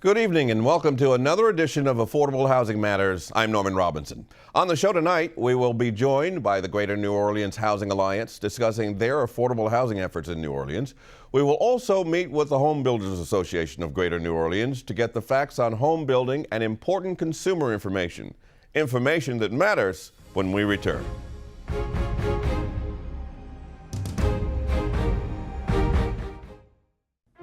Good evening and welcome to another edition of Affordable Housing Matters. I'm Norman Robinson. On the show tonight, we will be joined by the Greater New Orleans Housing Alliance discussing their affordable housing efforts in New Orleans. We will also meet with the Home Builders Association of Greater New Orleans to get the facts on home building and important consumer information. Information that matters when we return.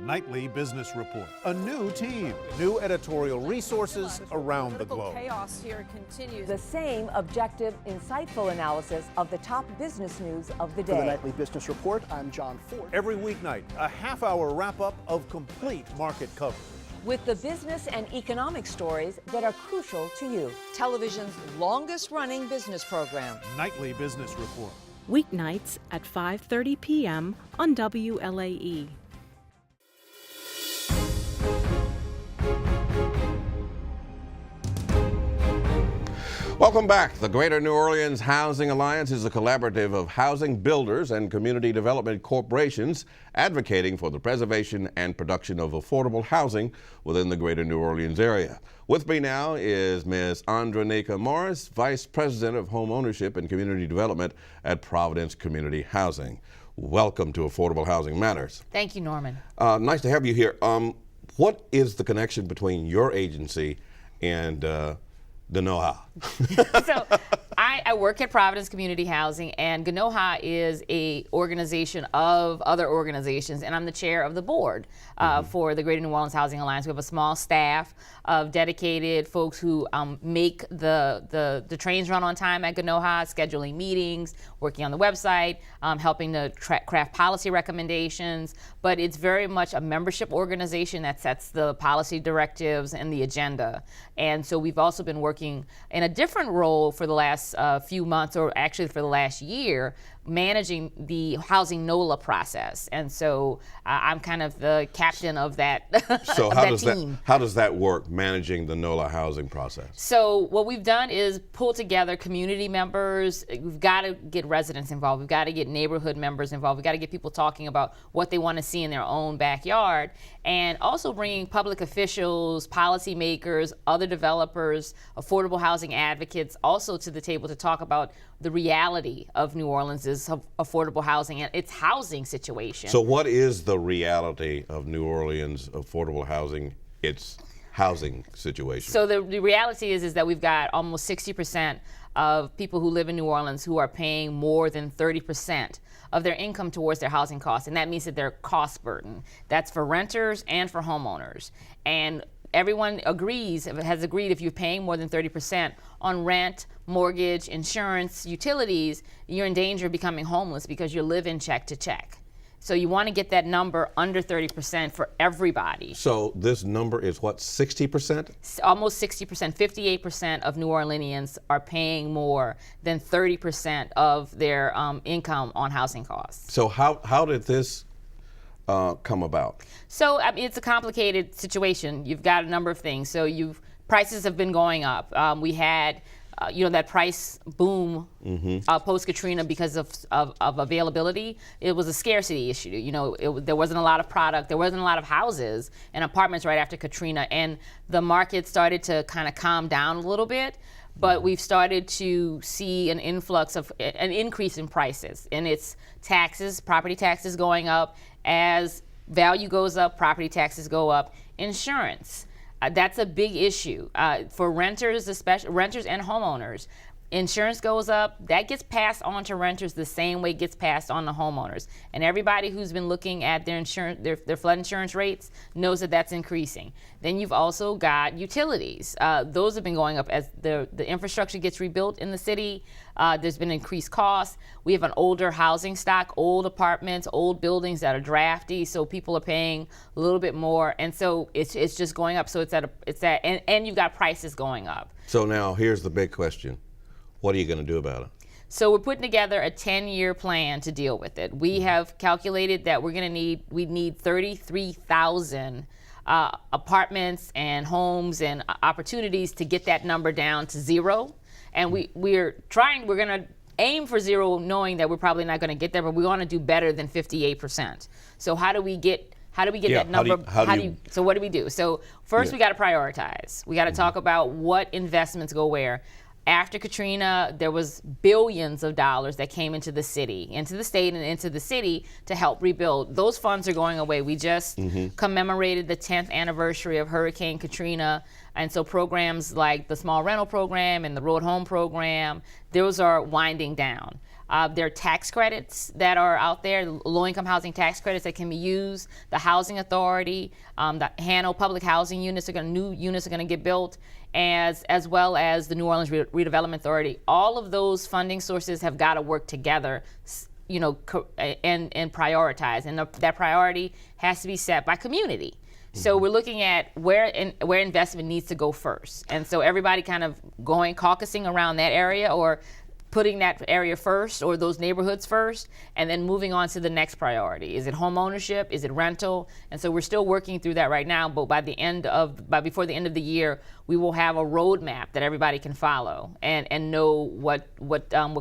Nightly Business Report. A new team, new editorial resources around the globe. Chaos here continues. The same objective, insightful analysis of the top business news of the day. For the Nightly Business Report, I'm John Ford. Every weeknight, a half-hour wrap-up of complete market coverage. With the business and economic stories that are crucial to you. Television's longest-running business program. Nightly Business Report. Weeknights at 5:30 p.m. on WLAE. Welcome back. The Greater New Orleans Housing Alliance is a collaborative of housing builders and community development corporations advocating for the preservation and production of affordable housing within the Greater New Orleans area. With me now is Ms. Andronika Morris, Vice President of Home Ownership and Community Development at Providence Community Housing. Welcome to Affordable Housing Matters. Thank you, Norman. Nice to have you here. What is the connection between your agency and GNOHA? So I work at Providence Community Housing, and GNOHA is a organization of other organizations, and I'm the chair of the board for the Greater New Orleans Housing Alliance. We have a small staff of dedicated folks who make the trains run on time at GNOHA, scheduling meetings, working on the website, helping to craft policy recommendations, but it's very much a membership organization that sets the policy directives and the agenda. And so we've also been working in a different role for the last few months, or actually for the last year, managing the housing NOLA process. And so I'm kind of the captain of that, So of how that does team. how does that work, managing the NOLA housing process? So what we've done is pull together community members. We've got to get residents involved. We've got to get neighborhood members involved. We've got to get people talking about what they want to see in their own backyard, and also bringing public officials, policymakers, other developers, affordable housing advocates also to the table to talk about the reality of New Orleans' affordable housing and its housing situation. So what is the reality of New Orleans affordable housing, its housing situation? So the reality is that we've got almost 60% of people who live in New Orleans who are paying more than 30% of their income towards their housing costs, and that means that they're cost burden. That's for renters and for homeowners. And everyone has agreed if you're paying more than 30% on rent, mortgage, insurance, utilities, you're in danger of becoming homeless because you're living check to check. So you want to get that number under 30% for everybody. So this number is what, 60%? Almost 60%, 58% of New Orleanians are paying more than 30% of their income on housing costs. So how did this come about? So I mean, it's a complicated situation. You've got a number of things. So prices have been going up. We had that price boom post-Katrina because of availability. It was a scarcity issue. There wasn't a lot of product. There wasn't a lot of houses and apartments right after Katrina. And the market started to kind of calm down a little bit. But we've started to see an increase in prices. And it's taxes, property taxes going up. As value goes up, property taxes go up. Insurance. That's a big issue for renters, especially renters and homeowners. Insurance goes up, that gets passed on to renters the same way it gets passed on to homeowners. And everybody who's been looking at their insurance, their flood insurance rates knows that that's increasing. Then you've also got utilities. Those have been going up as the infrastructure gets rebuilt in the city. There's been increased costs. We have an older housing stock, old apartments, old buildings that are drafty, so people are paying a little bit more, and so it's just going up. So and you've got prices going up. So now here's the big question. What are you going to do about it? So we're putting together a 10-year plan to deal with it. We have calculated that we need 33,000 apartments and homes and opportunities to get that number down to zero. And we're going to aim for zero, knowing that we're probably not going to get there, but we want to do better than 58%. So how do we get How do we get Yeah, that number? So what do we do? So first we got to prioritize. We got to talk about what investments go where. After Katrina, there was billions of dollars that came into the city, into the state and into the city to help rebuild. Those funds are going away. We just commemorated the 10th anniversary of Hurricane Katrina. And so programs like the small rental program and the road home program, those are winding down. There are tax credits that are out there, low-income housing tax credits that can be used. The Housing Authority, the HBANO public housing units new units are going to get built, as well as the New Orleans Redevelopment Authority. All of those funding sources have got to work together, and prioritize. And that priority has to be set by community. So we're looking at where investment needs to go first. And so everybody kind of caucusing around that area, or putting that area first, or those neighborhoods first, and then moving on to the next priority. Is it home ownership? Is it rental? And so we're still working through that right now, but before the end of the year, we will have a roadmap that everybody can follow and know what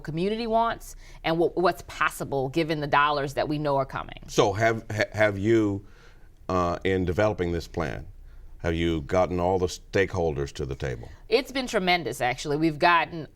community wants and what's possible given the dollars that we know are coming. So have you, in developing this plan, have you gotten all the stakeholders to the table? It's been tremendous, actually. We've gotten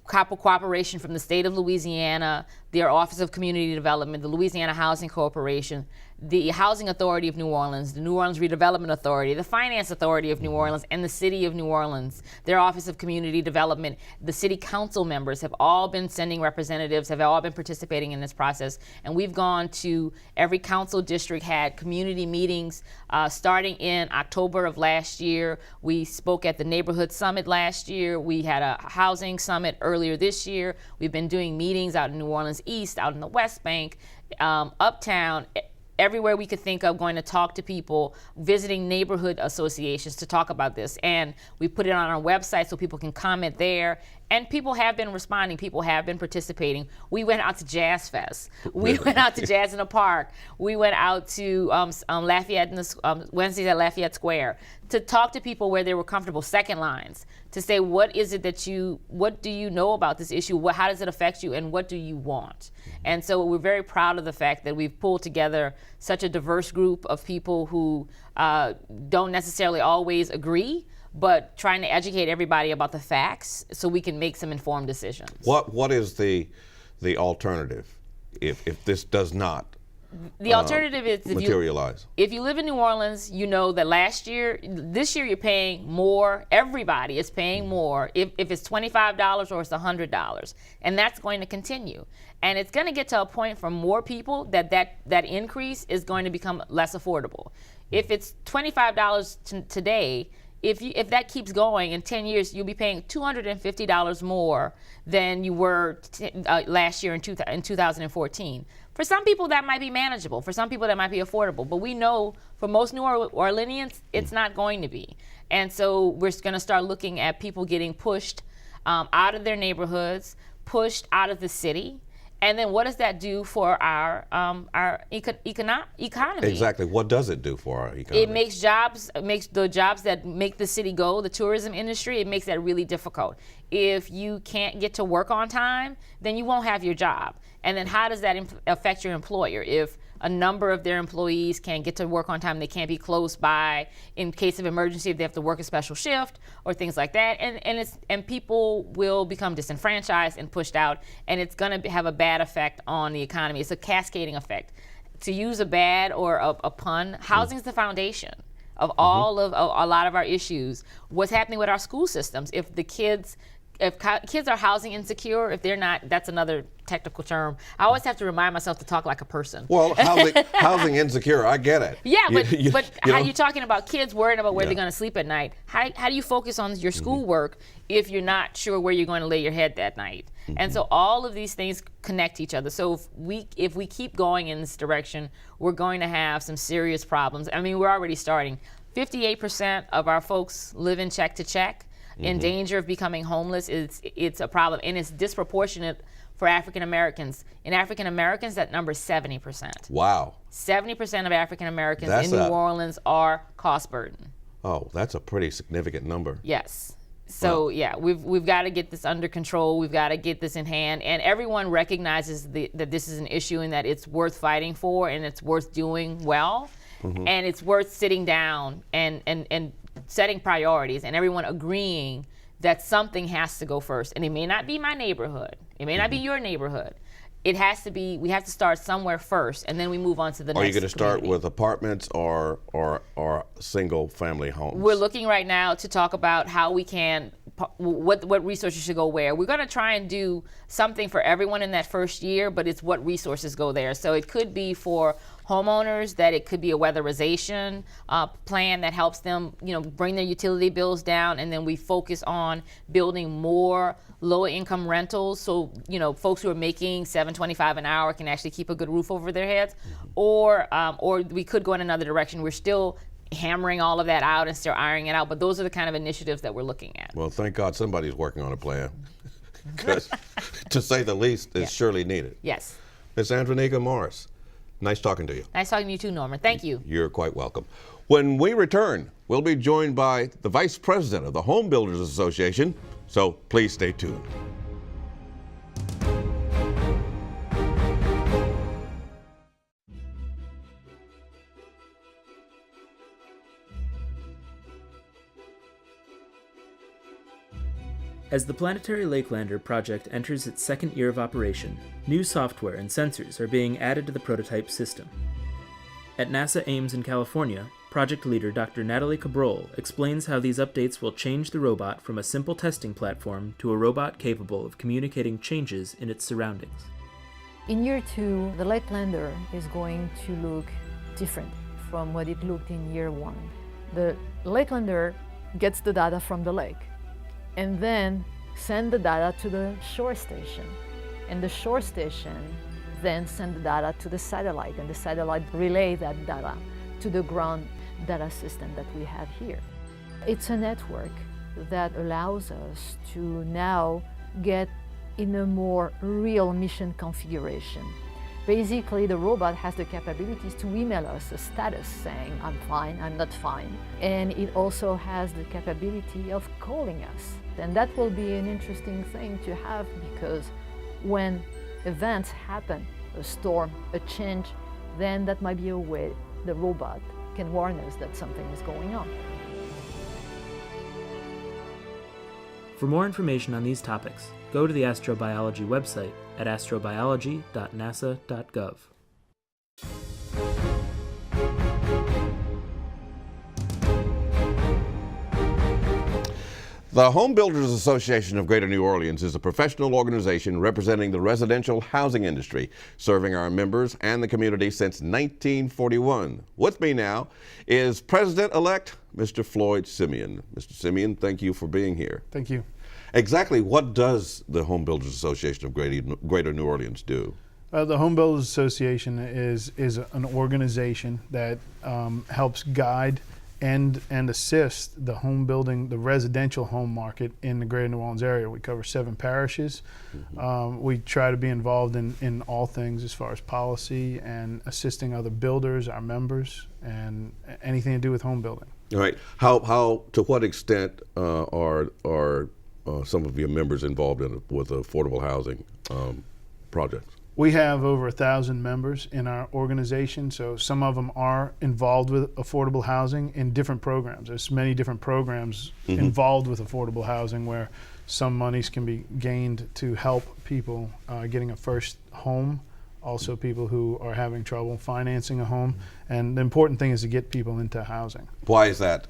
cooperation from the state of Louisiana, their Office of Community Development, the Louisiana Housing Corporation, the Housing Authority of New Orleans, the New Orleans Redevelopment Authority, the Finance Authority of New Orleans, and the City of New Orleans, their Office of Community Development. The city council members have all been sending representatives, have all been participating in this process. And we've gone to every council district, had community meetings starting in October of last year. We spoke at the Neighborhood Summit last year. We had a housing summit earlier this year. We've been doing meetings out in New Orleans East, out in the West Bank, uptown, everywhere we could think of, going to talk to people, visiting neighborhood associations to talk about this. And we put it on our website so people can comment there. And people have been responding. People have been participating. We went out to Jazz Fest. We went out to Jazz in the Park. We went out to Lafayette, Wednesdays at Lafayette Square, to talk to people where they were comfortable, second lines, to say, what is it what do you know about this issue? How does it affect you, and what do you want? And so we're very proud of the fact that we've pulled together such a diverse group of people who don't necessarily always agree, but trying to educate everybody about the facts so we can make some informed decisions. What is the alternative if this does not the alternative is materialize? If you live in New Orleans, you know that this year you're paying more. Everybody is paying more if it's $25 or it's $100, and that's going to continue. And it's going to get to a point for more people that increase is going to become less affordable. If it's $25 today, if that keeps going, in 10 years, you'll be paying $250 more than you were last year in 2014. For some people, that might be manageable. For some people, that might be affordable. But we know for most New Orleanians, it's not going to be. And so we're going to start looking at people getting pushed out of their neighborhoods, pushed out of the city. And then what does that do for our economy? Exactly. What does it do for our economy? It makes the jobs that make the city go, the tourism industry, it makes that really difficult. If you can't get to work on time, then you won't have your job. And then how does that affect your employer? If a number of their employees can't get to work on time, they can't be close by in case of emergency, if they have to work a special shift or things like that, and people will become disenfranchised and pushed out, and it's going to have a bad effect on the economy. It's a cascading effect. To use a bad or a pun, housing is the foundation of all of a lot of our issues. What's happening with our school systems? If kids are housing insecure, if they're not, that's another technical term. I always have to remind myself to talk like a person. Well, housing insecure, I get it. Yeah, but how you're talking about kids worrying about where they're going to sleep at night. How do you focus on your schoolwork if you're not sure where you're going to lay your head that night? And so all of these things connect to each other. So if we keep going in this direction, we're going to have some serious problems. I mean, we're already starting. 58% of our folks live in check to check. In danger of becoming homeless. It's a problem, and it's disproportionate for African Americans. In African Americans, that number is 70%. Wow. 70% of African Americans in New Orleans are cost burden. Oh, that's a pretty significant number. Yes. So yeah, we've got to get this under control. We've got to get this in hand, and everyone recognizes that this is an issue and that it's worth fighting for and it's worth doing well. And it's worth sitting down and setting priorities and everyone agreeing that something has to go first. And it may not be my neighborhood. It may not be your neighborhood. It has to be, we have to start somewhere first, and then we move on to the next. Are you going to start community. with apartments or single family homes? We're looking right now to talk about how we can, what resources should go where. We're going to try and do something for everyone in that first year, but it's what resources go there. So it could be for homeowners, that it could be a weatherization plan that helps them, bring their utility bills down, and then we focus on building more lower income rentals, so folks who are making $7.25 an hour can actually keep a good roof over their heads. Or we could go in another direction. We're still hammering all of that out and still ironing it out, but those are the kind of initiatives that we're looking at. Well, thank God somebody's working on a plan, because to say the least, it's surely needed. Yes. Ms. Andronika Morris, nice talking to you. Nice talking to you too, Norman. Thank you. You're quite welcome. When we return, we'll be joined by the Vice President of the Home Builders Association, so please stay tuned. As the Planetary Lakelander project enters its second year of operation, new software and sensors are being added to the prototype system. At NASA Ames in California, project leader Dr. Natalie Cabrol explains how these updates will change the robot from a simple testing platform to a robot capable of communicating changes in its surroundings. In year 2, the Lakelander is going to look different from what it looked in year 1. The Lakelander gets the data from the lake and then send the data to the shore station. And the shore station then send the data to the satellite, and the satellite relay that data to the ground data system that we have here. It's a network that allows us to now get in a more real mission configuration. Basically, the robot has the capabilities to email us a status saying, I'm fine, I'm not fine. And it also has the capability of calling us. And that will be an interesting thing to have, because when events happen, a storm, a change, then that might be a way the robot can warn us that something is going on. For more information on these topics, go to the astrobiology website at astrobiology.nasa.gov. The Home Builders Association of Greater New Orleans is a professional organization representing the residential housing industry, serving our members and the community since 1941. With me now is President-elect Mr. Floyd Simeon. Mr. Simeon, thank you for being here. Thank you. Exactly what does the Home Builders Association of Greater New Orleans do? The Home Builders Association is an organization that helps guide and assist the home building, the residential home market in the Greater New Orleans area. We cover 7 parishes. We try to be involved in all things as far as policy and assisting other builders, our members, and anything to do with home building. All right. How to what extent are some of your members involved with affordable housing projects? We have over 1,000 members in our organization, so some of them are involved with affordable housing in different programs. There's many different programs involved with affordable housing where some monies can be gained to help people getting a first home, also people who are having trouble financing a home, and the important thing is to get people into housing. Why is that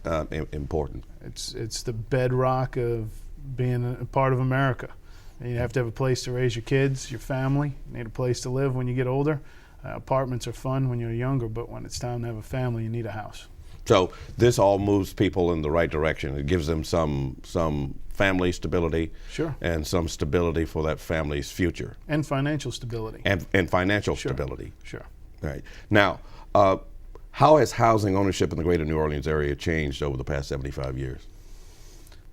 important? It's the bedrock of being a part of America. You have to have a place to raise your kids, your family. You need a place to live when you get older. Apartments are fun when you're younger, but when it's time to have a family, you need a house. So this all moves people in the right direction. It gives them some family stability, sure, and some stability for that family's future. And financial stability. And financial stability. Sure. Right. Now, how has housing ownership in the Greater New Orleans area changed over the past 75 years?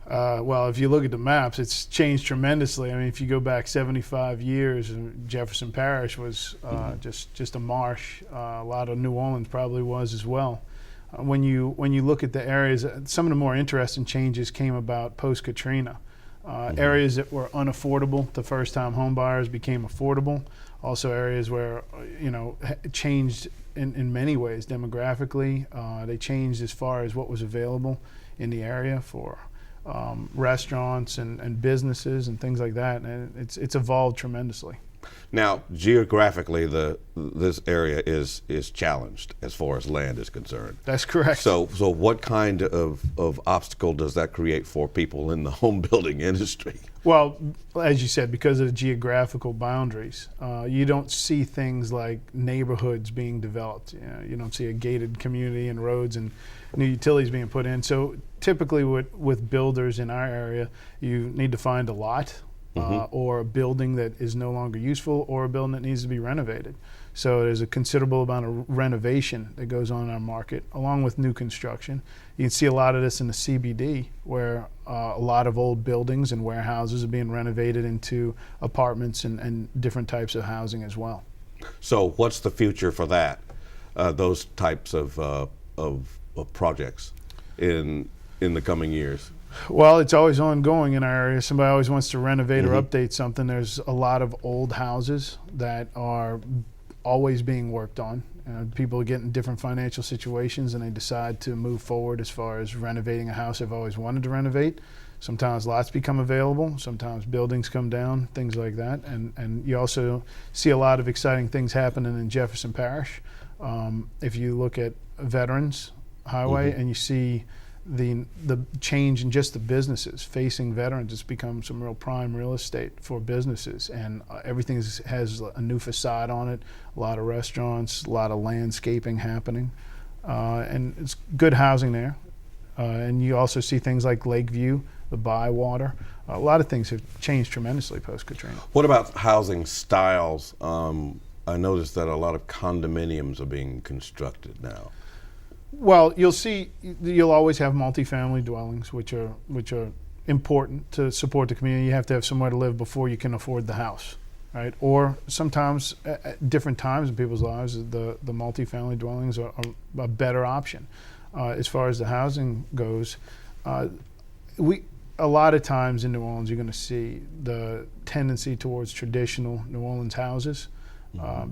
Well, if you look at the maps, it's changed tremendously. I mean, if you go back 75 years, Jefferson Parish was just a marsh. A lot of New Orleans probably was as well. When you look at the areas, some of the more interesting changes came about post-Katrina. Areas that were unaffordable to first-time home buyers became affordable. Also areas where, changed in many ways demographically. They changed as far as what was available in the area for restaurants and businesses and things like that, and it's evolved tremendously. Now, geographically, this area is challenged as far as land is concerned. That's correct. So what kind of obstacle does that create for people in the home building industry? Well, as you said, because of the geographical boundaries, you don't see things like neighborhoods being developed. You don't see a gated community and roads and new utilities being put in. So typically with builders in our area, you need to find a lot or a building that is no longer useful or a building that needs to be renovated. So there's a considerable amount of renovation that goes on in our market, along with new construction. You can see a lot of this in the CBD, where a lot of old buildings and warehouses are being renovated into apartments and different types of housing as well. So what's the future for that, those types of projects in the coming years? Well, it's always ongoing in our area. Somebody always wants to renovate or update something. There's a lot of old houses that are always being worked on. People get in different financial situations and they decide to move forward as far as renovating a house they've always wanted to renovate. Sometimes lots become available, sometimes buildings come down, things like that. And you also see a lot of exciting things happening in Jefferson Parish. If you look at Veterans Highway and you see the change in just the businesses facing veterans, it's become some real prime real estate for businesses, and everything has a new facade on it, a lot of restaurants, a lot of landscaping happening, and it's good housing there. And you also see things like Lakeview, the Bywater. A lot of things have changed tremendously post-Katrina. What about housing styles? I noticed that a lot of condominiums are being constructed now. Well, you'll always have multifamily dwellings, which are important to support the community. You have to have somewhere to live before you can afford the house, right? Or sometimes at different times in people's lives, the multifamily dwellings are a better option. As far as the housing goes, a lot of times in New Orleans, you're going to see the tendency towards traditional New Orleans houses.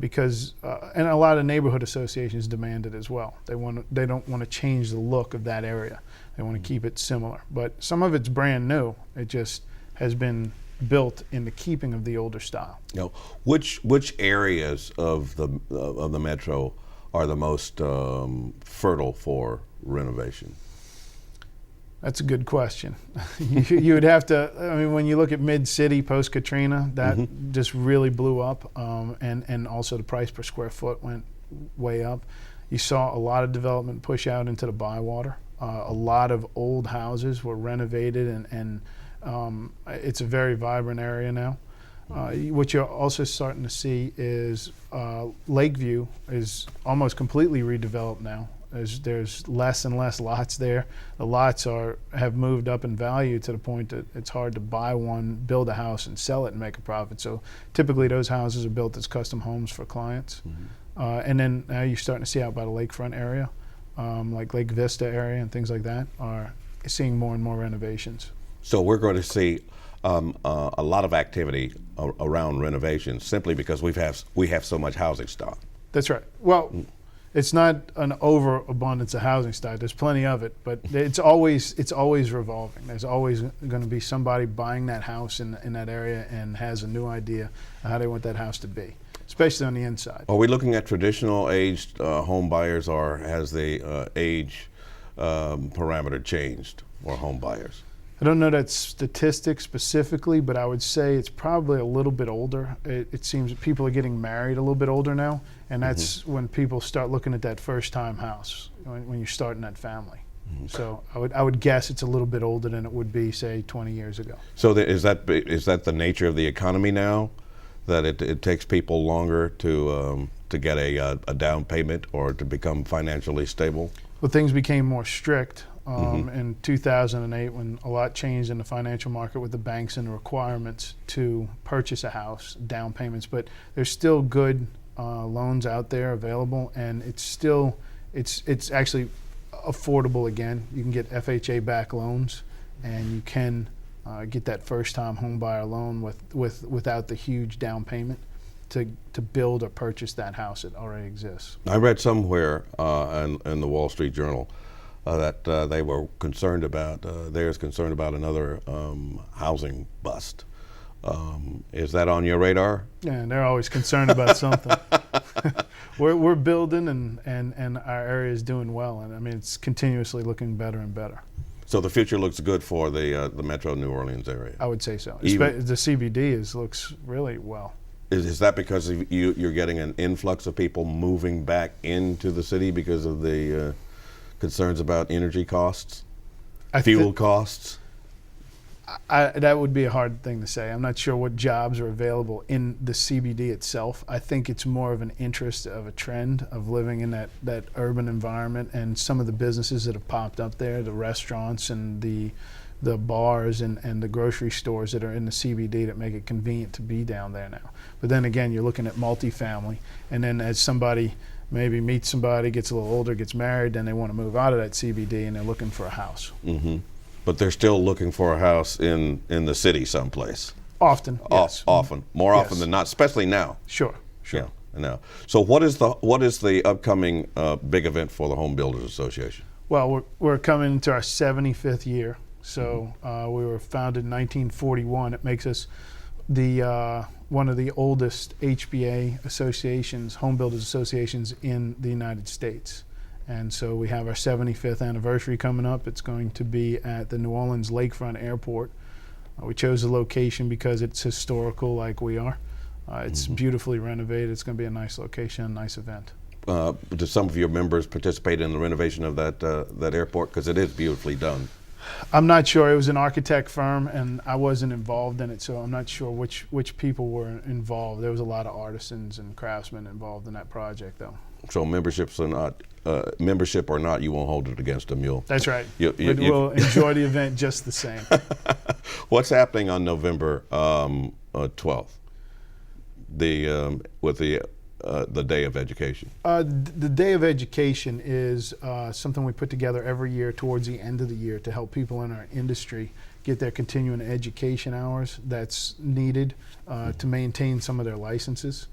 Because and a lot of neighborhood associations demand it as well. They don't want to change the look of that area. They want to keep it similar. But some of it's brand new. It just has been built in the keeping of the older style. Now, which areas of the metro are the most fertile for renovation? That's a good question. You would have to, I mean, when you look at mid-city post-Katrina, that just really blew up, and also the price per square foot went way up. You saw a lot of development push out into the Bywater. A lot of old houses were renovated, and it's a very vibrant area now. What you're also starting to see is Lakeview is almost completely redeveloped now. There's less and less lots there. The lots have moved up in value to the point that it's hard to buy one, build a house, and sell it and make a profit. So typically those houses are built as custom homes for clients. And then now you're starting to see out by the lakefront area, like Lake Vista area and things like that, are seeing more and more renovations. So we're going to see a lot of activity around renovations simply because we have so much housing stock. That's right. Well, it's not an overabundance of housing stock. There's plenty of it, but it's always revolving. There's always going to be somebody buying that house in that area and has a new idea of how they want that house to be, especially on the inside. Are we looking at traditional aged home buyers, or has the age parameter changed for home buyers? I don't know that statistic specifically, but I would say it's probably a little bit older. It seems that people are getting married a little bit older now, and that's when people start looking at that first-time house, when you're starting that family. So I would guess it's a little bit older than it would be, say, 20 years ago. So is that the nature of the economy now, that it takes people longer to get a down payment or to become financially stable? Well, things became more strict. In 2008, when a lot changed in the financial market with the banks and the requirements to purchase a house, down payments, but there's still good loans out there available, and it's actually affordable again. You can get FHA-backed loans, and you can get that first-time home buyer loan without the huge down payment. to build or purchase that house that already exists. I read somewhere in the Wall Street Journal that they were concerned about, they're concerned about another housing bust. Is that on your radar? Yeah, they're always concerned about something. We're building and our area is doing well, and I mean it's continuously looking better and better. So the future looks good for the Metro New Orleans area. I would say so. Even, the CBD looks really well. Is that because of you're getting an influx of people moving back into the city because of the concerns about energy costs, fuel costs? That would be a hard thing to say. I'm not sure what jobs are available in the CBD itself. I think it's more of an interest of a trend of living in that urban environment, and some of the businesses that have popped up there, the restaurants and the bars and the grocery stores that are in the CBD that make it convenient to be down there now. But then again, you're looking at multifamily, and then as somebody maybe meets somebody, gets a little older, gets married, then they want to move out of that CBD and they're looking for a house. Mm-hmm. But they're still looking for a house in the city someplace. Often, yes. Often, more often than not, especially now. Sure. Yeah, now. So what is the upcoming big event for the Home Builders Association? Well, we're coming into our 75th year. So we were founded in 1941. It makes us the one of the oldest HBA associations, home builders associations in the United States. And so we have our 75th anniversary coming up. It's going to be at the New Orleans Lakefront Airport. We chose the location because it's historical like we are. It's beautifully renovated. It's going to be a nice location, a nice event. Do some of your members participate in the renovation of that airport? Because it is beautifully done. I'm not sure. It was an architect firm, and I wasn't involved in it, so I'm not sure which people were involved. There was a lot of artisans and craftsmen involved in that project, though. So membership or not, you won't hold it against them. That's right. We'll enjoy the event just the same. What's happening on November 12th? With the Day of Education. The Day of Education is something we put together every year towards the end of the year to help people in our industry get their continuing education hours that's needed to maintain some of their licenses.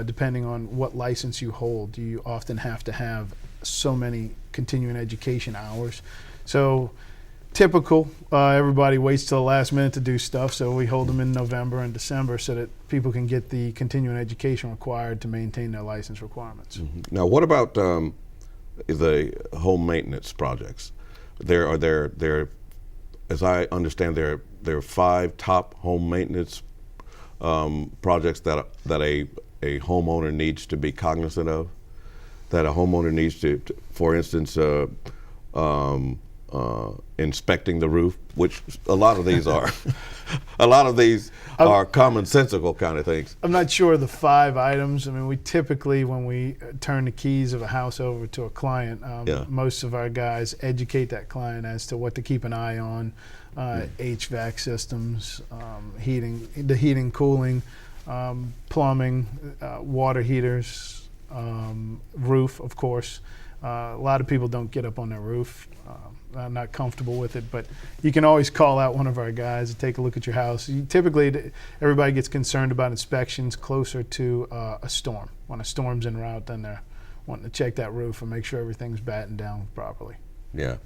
Depending on what license you hold, you often have to have so many continuing education hours. So typical, everybody waits till the last minute to do stuff, so we hold them in November and December so that people can get the continuing education required to maintain their license requirements. Mm-hmm. Now, what about the home maintenance projects? There, as I understand, there are 5 top home maintenance projects that a homeowner needs to be cognizant of, that a homeowner needs to for instance, inspecting the roof, which a lot of these are. A lot of these are commonsensical kind of things. I'm not sure of the 5 items. I mean, we typically, when we turn the keys of a house over to a client, most of our guys educate that client as to what to keep an eye on, HVAC systems, heating, cooling, plumbing, water heaters, roof, of course. A lot of people don't get up on their roof. I'm not comfortable with it, but you can always call out one of our guys to take a look at your house. Typically, everybody gets concerned about inspections closer to a storm. When a storm's en route, then they're wanting to check that roof and make sure everything's battened down properly. Yeah.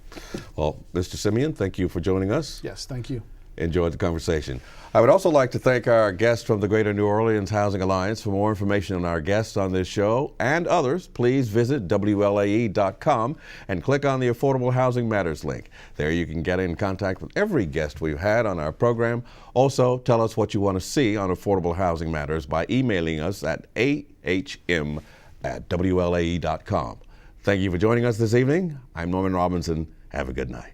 Well, Mr. Simeon, thank you for joining us. Yes, thank you. Enjoyed the conversation. I would also like to thank our guests from the Greater New Orleans Housing Alliance. For more information on our guests on this show and others, please visit WLAE.com and click on the Affordable Housing Matters link. There you can get in contact with every guest we've had on our program. Also, tell us what you want to see on Affordable Housing Matters by emailing us at ahm@WLAE.com. Thank you for joining us this evening. I'm Norman Robinson. Have a good night.